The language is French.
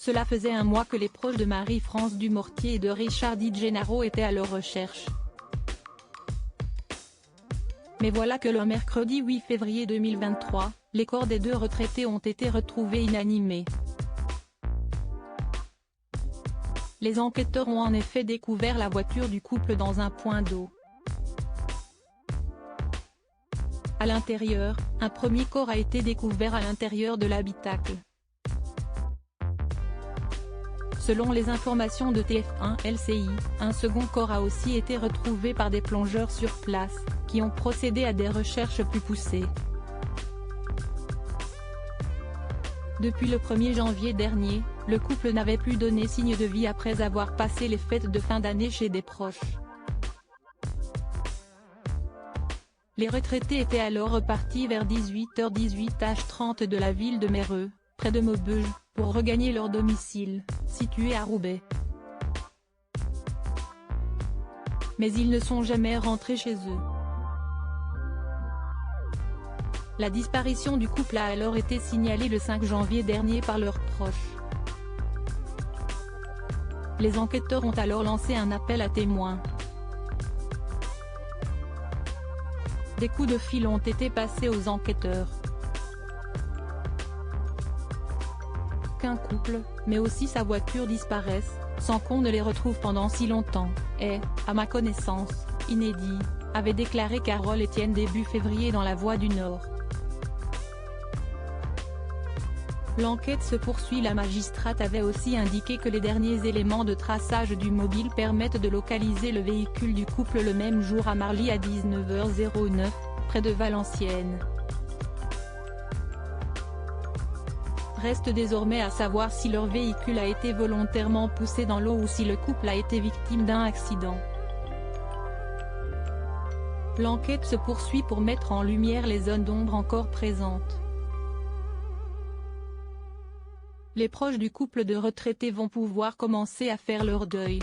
Cela faisait un mois que les proches de Marie-France Dumortier et de Richard Di Gennaro étaient à leur recherche. Mais voilà que le mercredi 8 février 2023, les corps des deux retraités ont été retrouvés inanimés. Les enquêteurs ont en effet découvert la voiture du couple dans un point d'eau. À l'intérieur, un premier corps a été découvert à l'intérieur de l'habitacle. Selon les informations de TF1 LCI, un second corps a aussi été retrouvé par des plongeurs sur place, qui ont procédé à des recherches plus poussées. Depuis le 1er janvier dernier, le couple n'avait plus donné signe de vie après avoir passé les fêtes de fin d'année chez des proches. Les retraités étaient alors repartis vers 18h18h30 de la ville de Meyreux, près de Maubeuge, pour regagner leur domicile, situé à Roubaix. Mais ils ne sont jamais rentrés chez eux. La disparition du couple a alors été signalée le 5 janvier dernier par leurs proches. Les enquêteurs ont alors lancé un appel à témoins. Des coups de fil ont été passés aux enquêteurs. Qu'un couple, mais aussi sa voiture disparaissent, sans qu'on ne les retrouve pendant si longtemps, est, à ma connaissance, inédit, avait déclaré Carole Etienne début février dans La Voix du Nord. L'enquête se poursuit. La magistrate avait aussi indiqué que les derniers éléments de traçage du mobile permettent de localiser le véhicule du couple le même jour à Marly à 19h09, près de Valenciennes. Reste désormais à savoir si leur véhicule a été volontairement poussé dans l'eau ou si le couple a été victime d'un accident. L'enquête se poursuit pour mettre en lumière les zones d'ombre encore présentes. Les proches du couple de retraités vont pouvoir commencer à faire leur deuil.